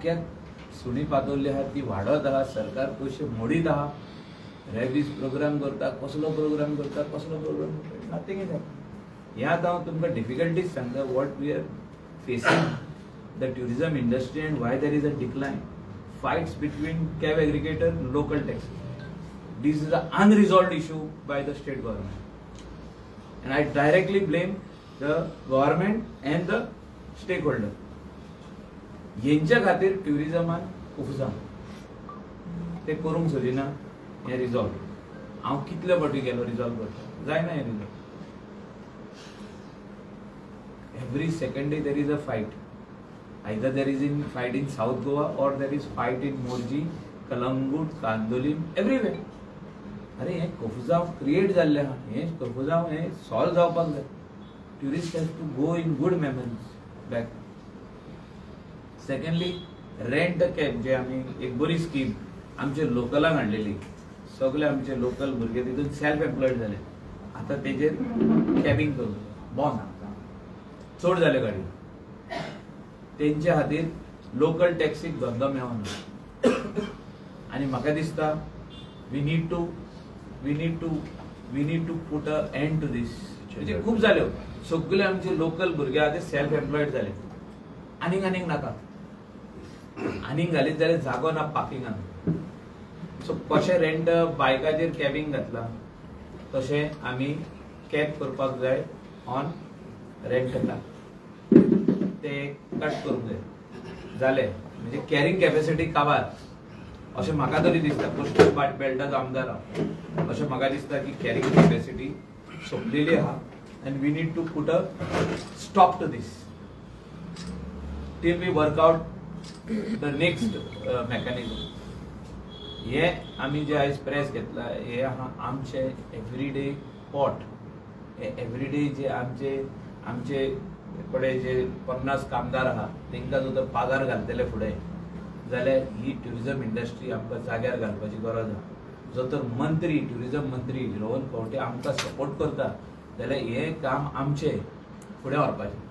सारख्या सुणी पातळली आहा ती वाढत आहा, सरकार पयशे मोडीत आहा, रेबीज प्रोग्राम करता, कसलो प्रोग्राम करता, नथिंग इज हॅपनिंग. हे आतां हांव तुमकां डिफिकल्टीज सांगता what we are facing the tourism industry and why there is a decline. Fights between cab aggregator and local taxi. This is an unresolved issue by the state government, and I directly blame the government and the stakeholder. यांच्या खातीर ट्युरिझमान उपजा ते करूंक सोदिना हे resolve. हांव कितले फावटी गेलो रिजॉल्व करता, जायना हे resolve. Every second day there is a fight. Either there is in fight in South Goa or there is fight in Morji, Kalangut, Kandolim, everywhere. अरे हे कफुजाव क्रिएट जाल्ले आहा, हे कफुजाव हे सॉल्व जावपाक जाय. Tourist have to go in good memories back. Secondly rent a cab जे आमी एक बरी scheme आमच्या लोकलांक हाडलेली, सगळे आमचे लोकल भुरगे तितून सेल्फ एम्प्लॉयड जाले. आता तेजेर कॅबिंग करून बंद चड जाले गाडी. तेंच्या खातीर लोकल टॅक्सीक धंदो मेळना. आनी म्हाका दिसता we need to put a end to this. म्हणजे खूब जाल्यो, सगळे आमचे लोकल भुरगे आहा ते सेल्फ एम्प्लॉयड जाले. आनीक नाका, आनीक घालीत जाल्यार जागो ना पार्किंगान. सो कशें रेंट बायकाचेर कॅबिंग घातला तशें आमी कॅब करपाक जाय ऑन रेंटला. ते कट करूंक जाय जालें म्हणजे कॅरिंग कॅपॅसिटी काबार अशें म्हाका तरी दिसता. कोस्टल बेल्टाचो आमदार हांव, अशें म्हाका दिसता की कॅरिंग कॅपॅसिटी सोंपलेली आहा and we need to put a stop to this till we work out the next mechanism. हे आमी जे आयज प्रेस घेतला हे आहा आमचे एवरीडे पॉट. हे एवरीडे जे आमचे कडेन जे 50 कामदार आहा तांकां जर पगार घालतले फुडें जाल्यार ही ट्युरिझम इंडस्ट्री आमकां जाग्यार घालपाची गरज आहा. जो तर मंत्री ट्युरिझम मंत्री रोहन खंवटे आमकां सपोर्ट करता जाल्यार हे काम आमचें फुडें व्हरपाचें.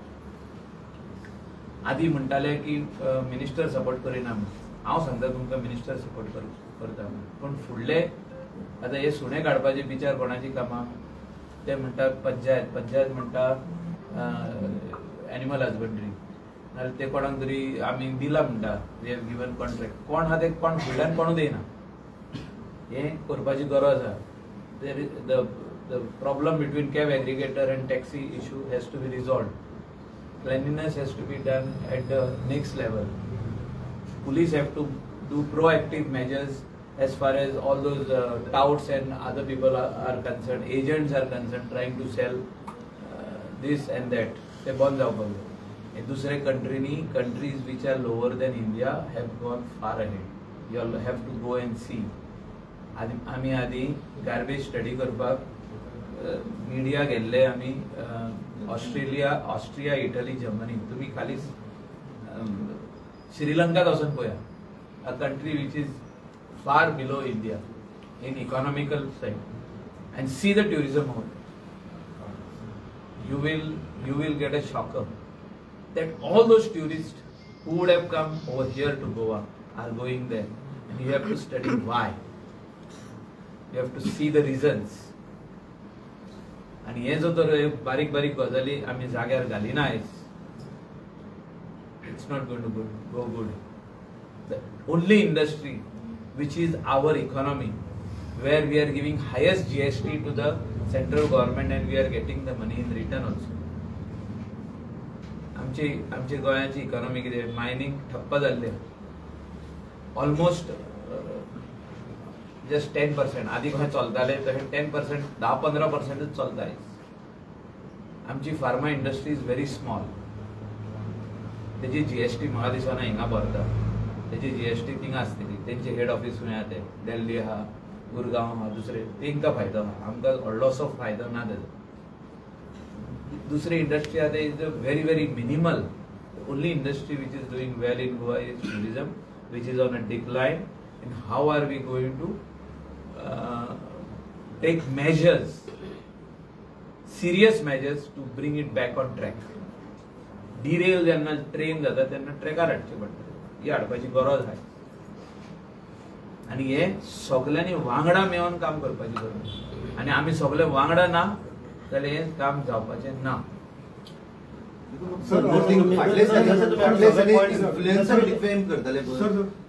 आदीं म्हणटाले की मिनिस्टर सपोर्ट करिना म्हणून. हांव सांगता तुमकां मिनिस्टर सपोर्ट करता म्हणून, पूण फुडले आतां हे सुणे काडपाचे बिचार कोणाची कामां ते म्हणटा पंचायत म्हणटा एनिमल हजबंड्री, नाल्यार ते कोणाक तरी आमी दिला म्हणटा वी हॅव गिवन कॉन्ट्रॅक्ट. कोण आहा ते कोण फुडल्यान कोणूच येना. हे करपाची गरज आहा. There is the problem between cab aggregator and taxi issue has to be resolved. Cleanliness has to be done at the next level. Police have to do proactive measures as far as all those touts and other people are concerned, agents are concerned, trying to sell this and that. They bond जावपाक जाय. हे दुसरे countries which are lower than India have gone far ahead. You all have to go and see. आमी आदी garbage study करपाक media गेल्ले आमी Austria, Italy, Germany. तुम्ही खाली श्रीलंकात वचून पळया, a country which is far below India in economical side, and see the tourism hall. You will get a shocker that all those tourists who would have come over here to Goa are going there, and you have to study why. You have to see the reasons. आणि हे जो तर बारीक गजाली आमी जाग्यार घालिना आयज, it's not going to go good. The only industry which is our economy, where we are giving highest GST to the central government and we are getting the money in return also. आमची गोंयाची economy कितें, mining ठप्प जाल्ले almost just 10%. आदी खंय चलताले तशें 10%, 10-15% चलता. आमची pharma industry is very small. तेजी GST म्हाका दिसना हिंगा भरता. तेजी GST थिंगा आसतली. तेंचे हेड ऑफिस खंय आहा, ते दिल्ली आहा, गुरगांव आहा, दुसरे तेंकां फायदो आहा. आमकां व्हडलोसो फायदो ना तेजो. दुसरी इंडस्ट्री आहा ते is very minimal. Only industry which is doing well in Goa is tourism, which is on a decline. And how are we going to take measures, serious measures to bring it back on track. Derail जेन्ना train जाता तेन्ना ट्रॅकार हाडचे पडटा. ही हाडपाची गरज आहे आणि हे सगळ्यांनी वांगडा मेळून काम करपाची गरज आणि आम्ही सगळे वांगडा ना जाल्यार हे काम जावपाचें ना. इन्फ्लुएन्सर डिफेम करताले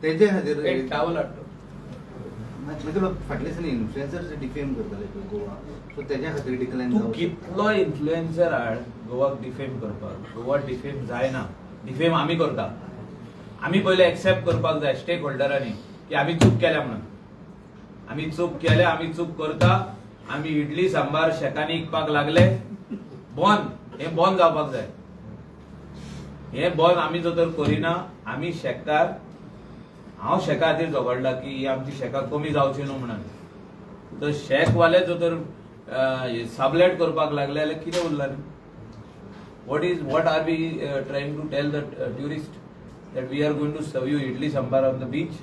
तेजे खातीर एक टावल हाडटो फाटल्या दिसांनी इन्फ्लुएन्सर डिफेम करताले गोवा, सो तेज्या खातीर डिक्लाइन तूं कितलो इन्फ्लुएन्सर हाड गोवाक डिफेम करपाक. गोवा डिफेम जायना. डिफेम आमी करता. आमी पयले एक्सेप्ट करपाक जाय स्टेक होल्डरांनी की आमी चूक केल्या म्हणून. आमी चूक केल्या, आमी चूक करता. आमी इडली सांबार शेकांनी इकपाक लागले, बंद. हे बंद जावपाक जाय. हे बंद आमी जर तर करिना, आमी शेकार, हांव शेका खातीर झगडला की ही आमची शेकां कमी जावची न्हू म्हणून. तर शेकवाले जर तर साबलेट करपाक लागले जाल्यार कितें उरलां न्ही. what are we trying to tell the tourist that we are going to serve you idli sambar on the beach?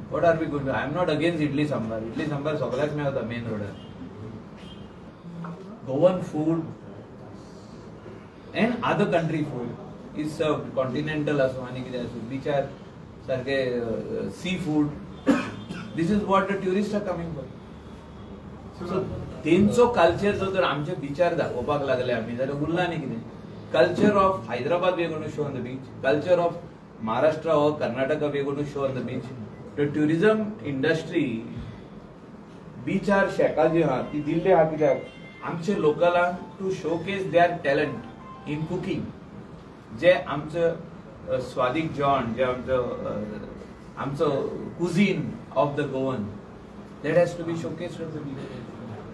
What are we going to? I am not against idli sambar. Idli sambar सगळ्याक मेळटा main रोडार. Goan food and other country food is served. Continental असो आनी कितें असो बिचार सारखे sea food. This is what the tourists are coming for. So तेंचो culture जो तर आमच्या बिचार दाखोवपाक लागले आमी जाल्यार उरला न्ही कितें. Culture of Hyderabad we are going to show on the beach. Culture of Maharashtra और Karnataka we are going to show on the beach. The tourism industry बीचार शेकां जी आहा ती दिल्ली आहा कित्याक आमचे लोकलांक to showcase their talent in cooking. जे आमचं स्वादिक जेवण, जे आमचं cuisine of the Goan, that has to be showcased on the beach.